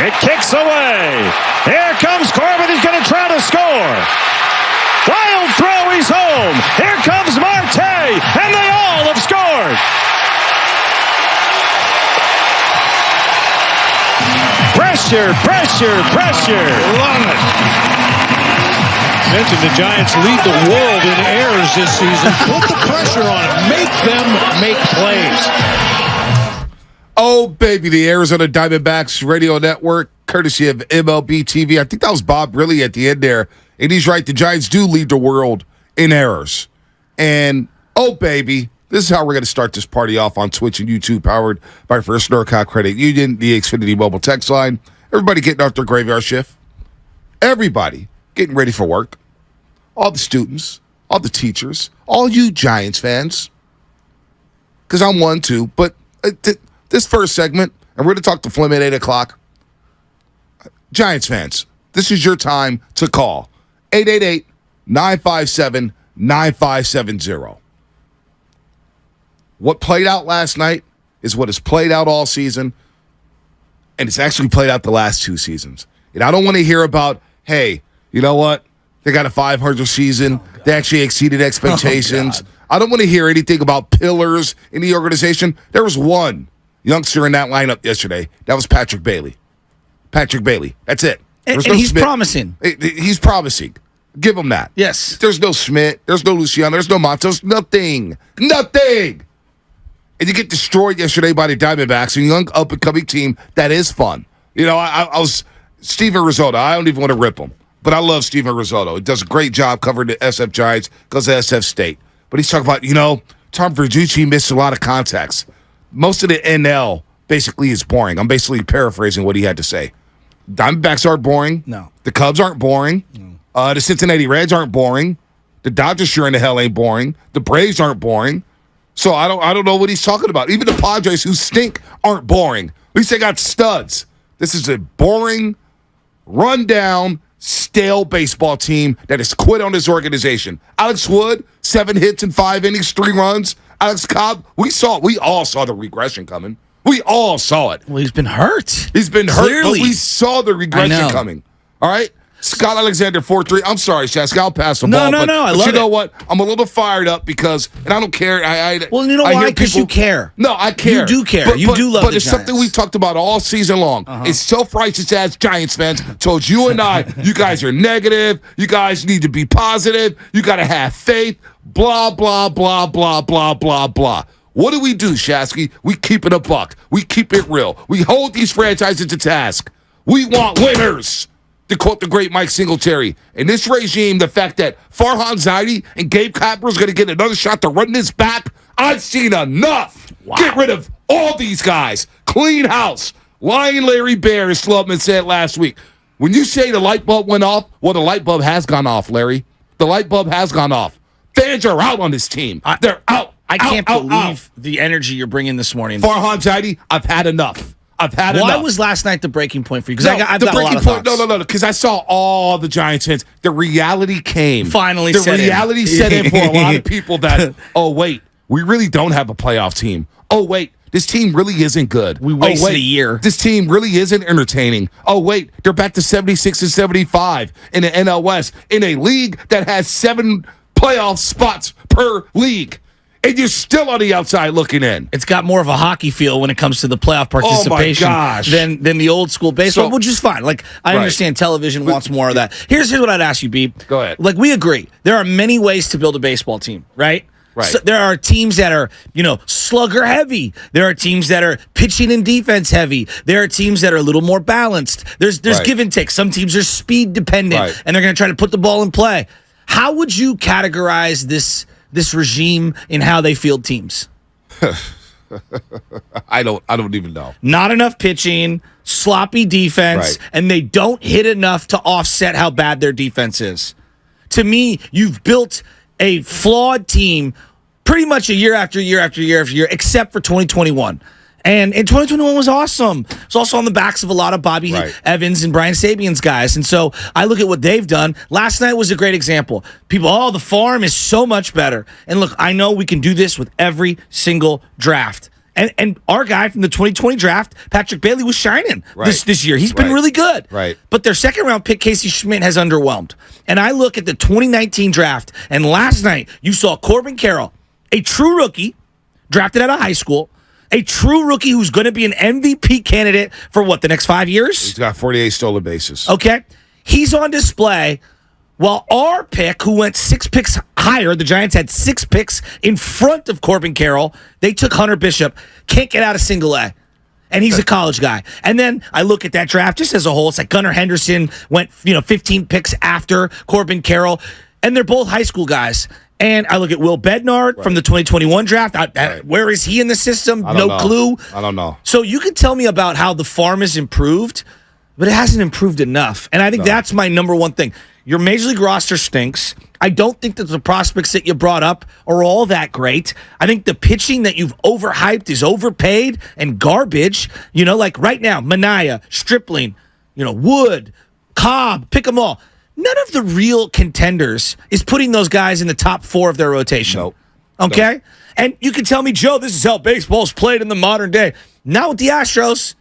It kicks away. Here comes Corbin. He's going to try to score. Wild throw. He's home. Here comes Marte. And they all have scored. Pressure, pressure, pressure. Love it. Mentioned the Giants lead the world in errors this season. Put the pressure on them. Make them make plays. Oh, baby, the Arizona Diamondbacks radio network, courtesy of MLB TV. I think that was Bob really at the end there. And he's right. The Giants do lead the world in errors. And, oh, baby, this is how we're going to start this party off on Twitch and YouTube, powered by First Norcal Credit Union, the Xfinity Mobile Text Line. Everybody getting out their graveyard shift. Everybody getting ready for work. All the students, all the teachers, all you Giants fans. Because I'm one, too. But this first segment, and we're going to talk to Flim at 8 o'clock. Giants fans, this is your time to call. 888-957-9570. What played out last night is what has played out all season, and it's actually played out the last 2 seasons. And I don't want to hear about, hey, you know what? They got a 500 season. They actually exceeded expectations. I don't want to hear anything about pillars in the organization. There was one youngster in that lineup yesterday. That was Patrick Bailey. Patrick Bailey. That's it. And he's promising. He's promising. Give him that. Yes. There's no Schmidt. There's no Luciano. There's no Matos. Nothing. Nothing. And you get destroyed yesterday by the Diamondbacks, a young up-and-coming team that is fun. You know, I was Steven Risotto. I don't even want to rip him, but I love Steven Risotto. He does a great job covering the SF Giants, goes to SF State. But he's talking about, Tom Verducci missed a lot of contacts. Most of the NL basically is boring. I'm basically paraphrasing what he had to say. Diamondbacks aren't boring. No. The Cubs aren't boring. No. The Cincinnati Reds aren't boring. The Dodgers sure in the hell ain't boring. The Braves aren't boring. So I don't know what he's talking about. Even the Padres, who stink, aren't boring. At least they got studs. This is a boring, run-down, stale baseball team that has quit on this organization. Alex Wood, 7 hits in 5 innings, 3 runs. Alex Cobb, we all saw the regression coming. We all saw it. Well, he's been hurt. He's been hurt, Clearly. but we saw the regression coming. All right? Scott Alexander, 4-3. I'm sorry, Shask. I'll pass the ball. No. I love it. You know what? I'm a little fired up because, and I don't care. Well, you know why? Because you care. No, I care. You do care. You do love the Giants. But it's something we've talked about all season long. It's self-righteous as Giants fans told you and I, you guys are negative. You guys need to be positive. You got to have faith. Blah, blah, blah, blah, blah, blah, blah. What do, Shasky? We keep it a buck. We keep it real. We hold these franchises to task. We want winners, to quote the great Mike Singletary. In this regime, the fact that Farhan Zaidi and Gabe Kapler's going to get another shot to run this back, I've seen enough. Wow. Get rid of all these guys. Clean house. Lion Larry Bear, as Slubman said last week. When you say the light bulb went off, well, the light bulb has gone off, Larry. The light bulb has gone off. Fans are out on this team. They're out. I can't believe the energy you're bringing this morning. Farhan Zaidi, I've had enough. Why was last night the breaking point for you? Because I've got a lot of thoughts. No, because I saw all the Giants fans. The reality came. Finally set in for a lot of people that, oh, wait, we really don't have a playoff team. Oh, wait, this team really isn't good. We wasted a year. This team really isn't entertaining. Oh, wait, they're back to 76 and 75 in the NL West in a league that has 7 playoff spots per league. And you're still on the outside looking in. It's got more of a hockey feel when it comes to the playoff participation than the old school baseball, which is fine. Like, I understand television wants more of that. Here's what I'd ask you, Beep. Go ahead. Like, we agree. There are many ways to build a baseball team, right? Right. So there are teams that are, slugger heavy. There are teams that are pitching and defense heavy. There are teams that are a little more balanced. There's give and take. Some teams are speed dependent, and they're going to try to put the ball in play. How would you categorize this regime in how they field teams? I don't even know. Not enough pitching, sloppy defense, and they don't hit enough to offset how bad their defense is. To me, you've built a flawed team pretty much a year after year after year after year, except for 2021. And 2021 was awesome. It's also on the backs of a lot of Bobby Evans and Brian Sabian's guys. And so I look at what they've done. Last night was a great example. People, the farm is so much better. And look, I know we can do this with every single draft. And our guy from the 2020 draft, Patrick Bailey, was shining this year. He's been really good. Right. But their second-round pick, Casey Schmidt, has underwhelmed. And I look at the 2019 draft, and last night you saw Corbin Carroll, a true rookie, drafted out of high school, a true rookie who's going to be an MVP candidate for the next 5 years? He's got 48 stolen bases. Okay. He's on display. While our pick, who went 6 picks higher, the Giants had 6 picks in front of Corbin Carroll. They took Hunter Bishop. Can't get out of single A. And he's a college guy. And then I look at that draft just as a whole. It's like Gunnar Henderson went 15 picks after Corbin Carroll. And they're both high school guys. And I look at Will Bednar from the 2021 draft. Where is he in the system? No clue. I don't know. So you can tell me about how the farm has improved, but it hasn't improved enough. And I think that's my number one thing. Your Major League roster stinks. I don't think that the prospects that you brought up are all that great. I think the pitching that you've overhyped is overpaid and garbage. Like right now, Minaya, Stripling, Wood, Cobb, pick them all. None of the real contenders is putting those guys in the top 4 of their rotation. Nope. Okay? Nope. And you can tell me, Joe, this is how baseball's played in the modern day. Not with the Astros.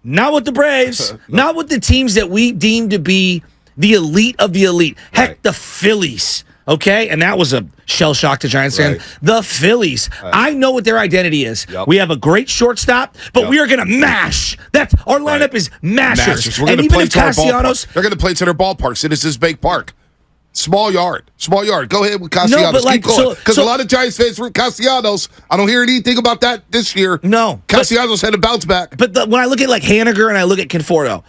Not with the Braves. Not with the teams that we deem to be the elite of the elite. Heck, the Phillies. Okay? And that was a shell shock to Giants fans. The Phillies. I know what their identity is. Yep. We have a great shortstop, but we are going to mash. That's our lineup is mashers. We're going to play to our ballpark. They're going to play to their ballpark, Citizens Bank Park. Small yard. Go ahead with Castellanos. Keep going. Because a lot of Giants fans root Castellanos. I don't hear anything about that this year. No. Castellanos had a bounce back. But when I look at Haniger and I look at Conforto,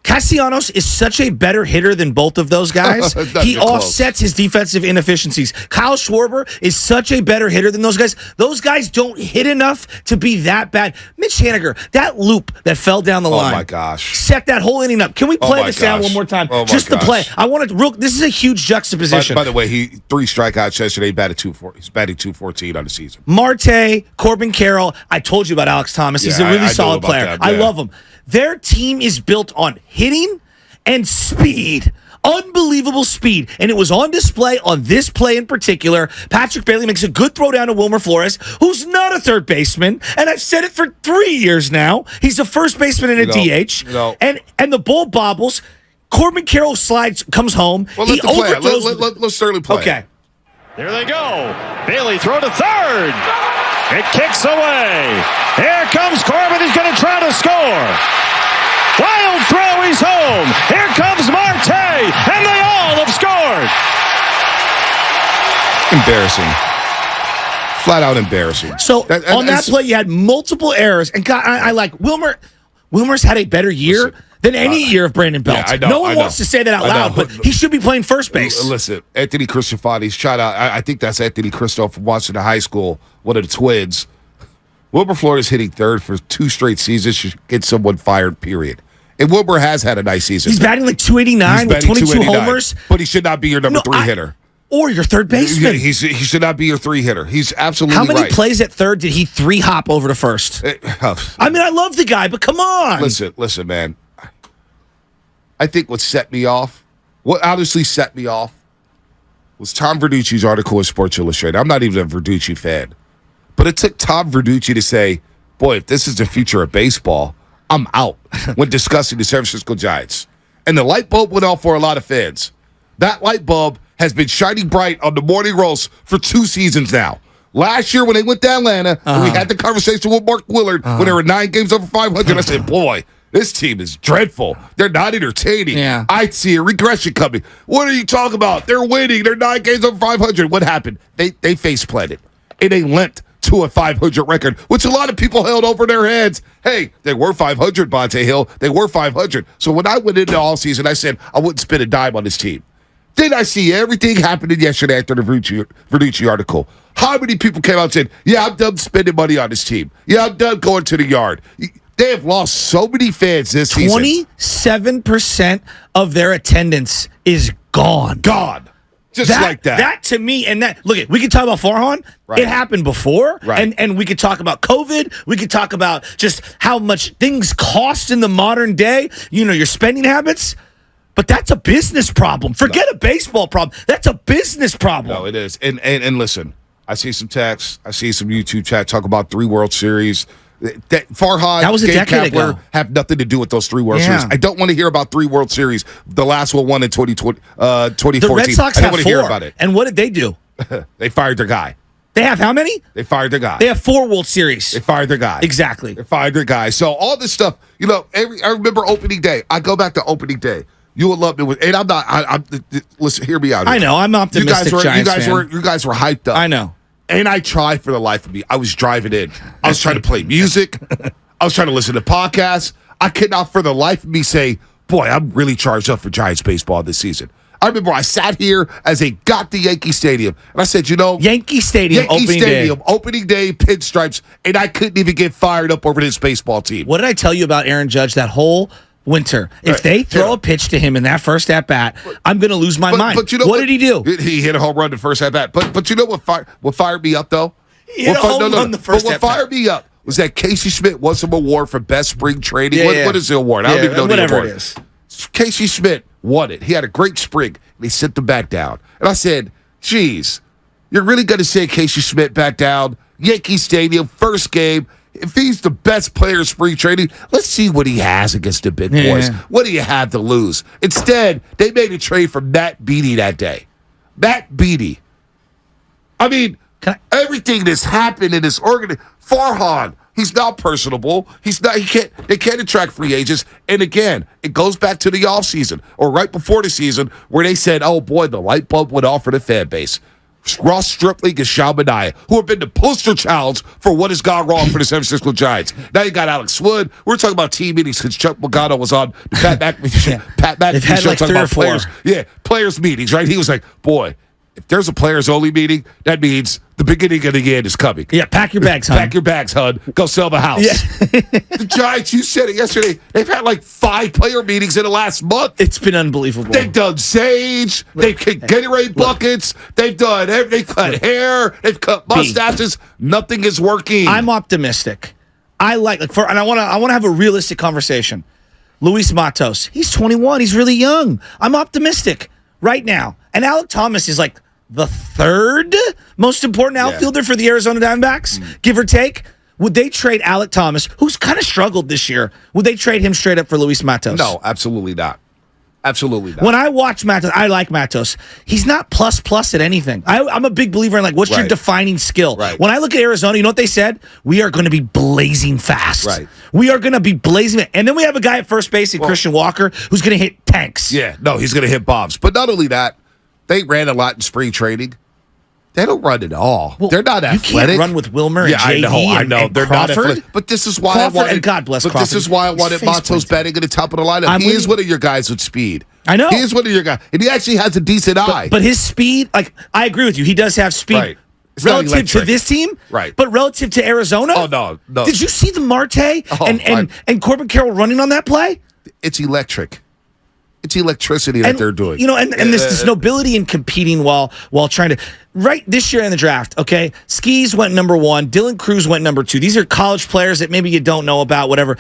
Castellanos is such a better hitter than both of those guys. He offsets his defensive inefficiencies. Kyle Schwarber is such a better hitter than those guys. Those guys don't hit enough to be that bad. Mitch Haniger, that loop that fell down the line. Oh, my gosh. Set that whole inning up. Can we play this down one more time? Just to play. I want to. This is a huge juxtaposition. By the way, he 3 strikeouts yesterday. He's batting 214 on the season. Marte, Corbin Carroll. I told you about Alex Thomas. He's a really solid player. I love him. Their team is built on hitting and speed. Unbelievable speed. And it was on display on this play in particular. Patrick Bailey makes a good throw down to Wilmer Flores, who's not a third baseman. And I've said it for 3 years now. He's a first baseman and a DH. And the ball bobbles. Corbin Carroll comes home. Well, he overthrows. Let's certainly play. Okay. There they go. Bailey throw to third. It kicks away. Here comes Corbin. He's going to try to score. Wild throw. He's home. Here comes Marte. And they all have scored. Embarrassing. Flat out embarrassing. So on that play, you had multiple errors. And God, I like Wilmer. Wilmer's had a better year than any year of Brandon Belt. Yeah, I know, no one wants to say that out loud, but he should be playing first base. Listen, Anthony Cristofani's shot out. I think that's Anthony Cristo from Washington High School, one of the twins. Wilmer Flores hitting third for 2 straight seasons should get someone fired, period. And Wilmer has had a nice season. He's batting like 289 with 22 homers. But he should not be your number 3 hitter. Or your third baseman. He should not be your 3 hitter. He's absolutely right. How many plays at third did he 3-hop over to first? I mean, I love the guy, but come on. Listen, man. I think what honestly set me off, was Tom Verducci's article in Sports Illustrated. I'm not even a Verducci fan. But it took Tom Verducci to say, boy, if this is the future of baseball, I'm out when discussing the San Francisco Giants. And the light bulb went off for a lot of fans. That light bulb has been shining bright on the morning roast for 2 seasons now. Last year when they went to Atlanta, and we had the conversation with Mark Willard when they were 9 games over 500, I said, boy, this team is dreadful. They're not entertaining. Yeah. I see a regression coming. What are you talking about? They're winning. They're 9 games over 500. What happened? They face planted. And they limped to a 500 record, which a lot of people held over their heads. Hey, they were 500, Bonte Hill. They were 500. So when I went into all season, I said I wouldn't spend a dime on this team. Then I see everything happening yesterday after the Verducci article. How many people came out and said, yeah, I'm done spending money on this team. Yeah, I'm done going to the yard. They have lost so many fans this season. 27% of their attendance is gone. Gone. Just like that. That to me, and that, look, we can talk about Farhan. Right. It happened before. Right. And we could talk about COVID. We could talk about just how much things cost in the modern day, your spending habits. But that's a business problem. Forget a baseball problem. That's a business problem. No, it is. And listen, I see some texts. I see some YouTube chat talk about 3 World Series. Farhad, that was a Gabe decade Kapler ago. have nothing to do with those 3 World Series. I don't want to hear about 3 World Series. The last one won in 2014. The Red Sox I don't have want 4. to hear about it. And what did they do? They fired their guy. They have how many? They fired their guy. They have 4 World Series. They fired their guy. Exactly. They fired their guy. So all this stuff, I remember opening day. I go back to opening day. You will love it. And I'm not. Listen, hear me out. I know. I'm optimistic. You Giants guys were hyped up. I know. And I tried for the life of me. I was driving in. I was trying to play music. I was trying to listen to podcasts. I could not for the life of me say, boy, I'm really charged up for Giants baseball this season. I remember I sat here as they got to Yankee Stadium, and I said, Yankee Stadium opening day, pinstripes, and I couldn't even get fired up over this baseball team. What did I tell you about Aaron Judge that whole winter? If they throw a pitch to him in that first at-bat, I'm going to lose my mind. But what did he do? He hit a home run the first at-bat. But you know what fired me up, though? He hit a home run the first at-bat. But what fired me up was that Casey Schmidt won some award for best spring training. What is the award? I don't even know the award. Whatever it is. Casey Schmidt won it. He had a great spring, and he sent them back down. And I said, geez, you're really going to say Casey Schmidt back down? Yankee Stadium, first game. If he's the best player in spring training, let's see what he has against the big boys. What do you have to lose? Instead, they made a trade for Matt Beatty that day. Matt Beatty. I mean, everything that's happened in this organization. Farhan, he's not personable. They can't attract free agents. And again, it goes back to the offseason or right before the season where they said, oh boy, the light bulb went off for the fan base. Ross Stripling and Sean Manaea, who have been the poster childs for what has gone wrong for the San Francisco Giants. Now you got Alex Wood. We're talking about team meetings because Chuck Pagano was on the Pat McAfee show talking about players. Yeah, players meetings, right? He was like, boy, if there's a players only meeting, that means the beginning of the end is coming. Yeah, pack your bags, hon. Pack your bags, hon. Go sell the house. Yeah. The Giants, you said it yesterday, they've had like 5 player meetings in the last month. It's been unbelievable. They've done sage. They've kicked Gatorade buckets. They've done everything. They've cut hair. They've cut mustaches. Nothing is working. I'm optimistic. And I want to have a realistic conversation. Luis Matos, he's 21. He's really young. I'm optimistic right now. And Alec Thomas is like the 3rd most important outfielder for the Arizona Diamondbacks, give or take. Would they trade Alec Thomas, who's kind of struggled this year? Would they trade him straight up for Luis Matos? No, absolutely not. Absolutely not. When I watch Matos, I like Matos. He's not plus at anything. I'm a big believer in what's your defining skill. Right. When I look at Arizona, you know what they said? We are going to be blazing fast. Right. We are going to be blazing. And then we have a guy at first base, Christian Walker, who's going to hit tanks. Yeah, no, he's going to hit bombs. But not only that, they ran a lot in spring training. They don't run at all. Well, they're not athletic. You can't run with Wilmer and JD I know. And They're Crawford. not athletic. But this is why Crawford, I wanted. And God bless But Crawford. this is why I wanted Matos batting at the top of the lineup. He is one of your guys with speed. I know. He is one of your guys. And he actually has a decent eye. But his speed, I agree with you. He does have speed. Right. Relative to this team, right? But relative to Arizona, no. Did you see the Marte and Corbin Carroll running on that play? It's electric. It's electricity that they're doing. And this nobility in competing while trying to. Right this year in the draft, okay, Skis went number 1, Dylan Cruz went number 2. These are college players that maybe you don't know about, whatever.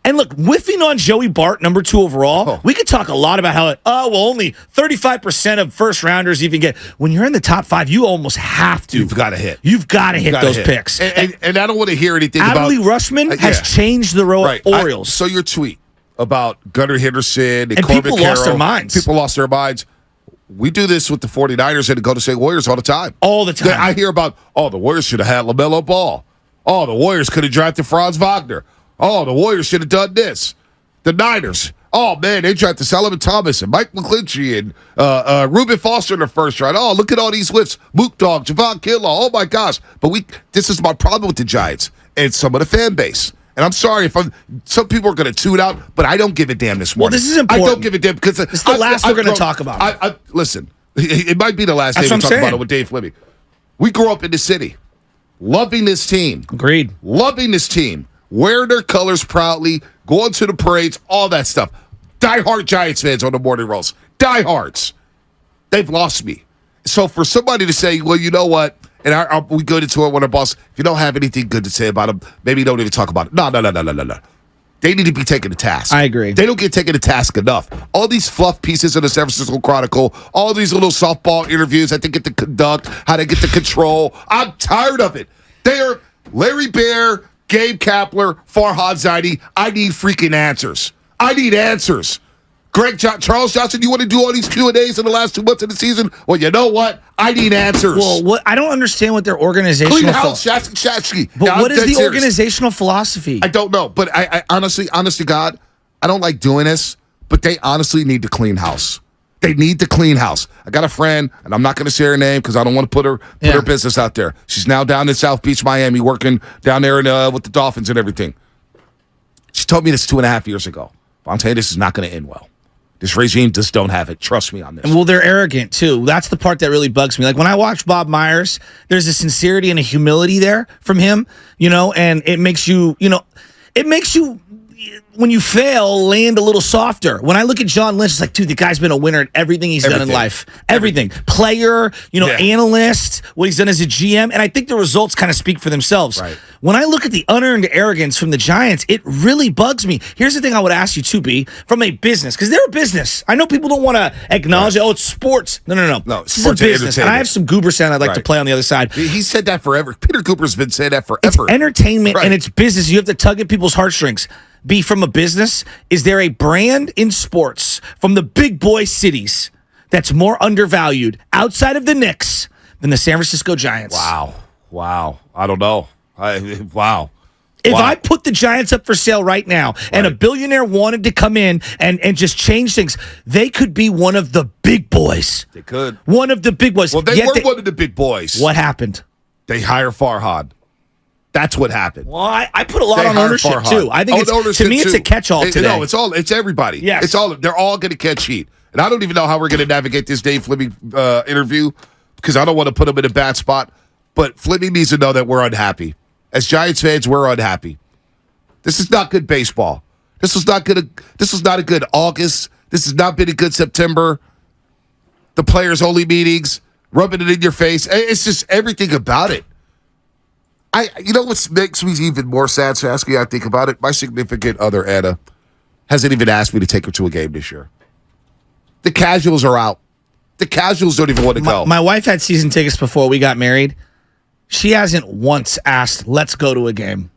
And look, whiffing on Joey Bart, number 2 overall, we could talk a lot about how, only 35% of first rounders even get. When you're in the top 5, you almost have to. You've got to hit. You've got to hit those picks. And I don't want to hear anything about. Adley Rushman has changed the Orioles. So your tweet about Gunnar Henderson and Corbin people Carroll, lost their minds. People lost their minds. We do this with the 49ers and the Golden State Warriors all the time. All the time. I hear about, the Warriors should have had LaMelo Ball. The Warriors could have drafted Franz Wagner. The Warriors should have done this. The Niners. They drafted Solomon Thomas and Mike McClinchy and Reuben Foster in the first round. Look at all these whiffs. Mook Dog, Javon Kinlaw. Oh, my gosh. But this is my problem with the Giants and some of the fan base. And I'm sorry if some people are going to tune out, but I don't give a damn this morning. Well, this is important. I don't give a damn because it's the last we're going to talk about. Listen, it might be the last day we talk about it with Dave Fleming. We grew up in the city, loving this team. Agreed. Loving this team, wearing their colors proudly, going to the parades, all that stuff. Die-hard Giants fans on the morning rolls. Die-hards. They've lost me. So for somebody to say, well, you know what? And we go into it when our boss, if you don't have anything good to say about him, maybe don't even talk about it. No. They need to be taken to task. I agree. They don't get taken to task enough. All these fluff pieces in the San Francisco Chronicle, all these little softball interviews that they get to conduct, how they get to control. I'm tired of it. They are Larry Bear, Gabe Kapler, Farhad Zaidi. I need freaking answers. I need answers. Charles Johnson, you want to do all these Q&As in the last 2 months of the season? Well, you know what? I need answers. Well, I don't understand what their organizational Clean house, Shasky. But what is the organizational philosophy? I don't know. But I honestly, honest to God, I don't like doing this, but they honestly need to clean house. They need to clean house. I got a friend, and I'm not going to say her name because I don't want to put her business out there. She's now down in South Beach, Miami, working down there with the Dolphins and everything. She told me this 2.5 years ago. I'm telling you, this is not going to end well. This regime just don't have it. Trust me on this. Well, they're arrogant, too. That's the part that really bugs me. Like, when I watch Bob Myers, there's a sincerity and a humility there from him, and it makes you, when you fail, land a little softer. When I look at John Lynch, it's like, dude, the guy's been a winner at everything he's done in life. Everything. Player, analyst, what he's done as a GM. And I think the results kind of speak for themselves. Right. When I look at the unearned arrogance from the Giants, it really bugs me. Here's the thing I would ask you, too, B, from a business, because they're a business. I know people don't want to acknowledge, it's sports. No. This is a business. And I have some goober sound I'd like to play on the other side. He said that forever. Peter Cooper's been saying that forever. It's entertainment and it's business. You have to tug at people's heartstrings. B, from a business, is there a brand in sports from the big boy cities that's more undervalued outside of the Knicks than the San Francisco Giants? Wow. I don't know. Wow. If I put the Giants up for sale right now and a billionaire wanted to come in and just change things, they could be one of the big boys. They could. One of the big boys. Well, they were one of the big boys. What happened? They hire Farhad. That's what happened. Well, I put a lot on ownership, too. I think it's a catch-all today. No, it's everybody. Yes. They're all going to catch heat. And I don't even know how we're going to navigate this Dave Fleming interview because I don't want to put him in a bad spot. But Fleming needs to know that we're unhappy. As Giants fans, we're unhappy. This is not good baseball. This was not good. This was not a good August. This has not been a good September. The players-only meetings, rubbing it in your face. It's just everything about it. You know what makes me even more sad, Saskia, I think about it? My significant other, Anna, hasn't even asked me to take her to a game this year. The casuals are out. The casuals don't even want to go. My wife had season tickets before we got married. She hasn't once asked, let's go to a game.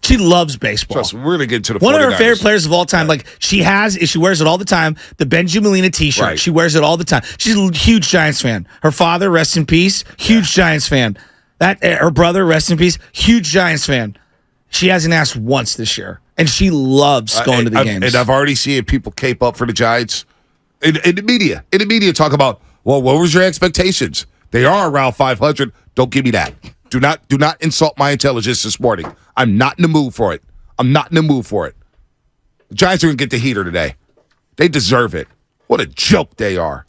She loves baseball. Trust me, we're going to get to the 49ers. One of her favorite players of all time. Like, she wears it all the time. The Benji Molina t-shirt. Right. She wears it all the time. She's a huge Giants fan. Her father, rest in peace, huge Giants fan. Her brother, rest in peace, huge Giants fan. She hasn't asked once this year, and she loves going to the games. And I've already seen people cape up for the Giants in the media. In the media, talk about, well, what was your expectations? They are around 500. Don't give me that. Do not insult my intelligence this morning. I'm not in the mood for it. The Giants are going to get the heater today. They deserve it. What a joke they are.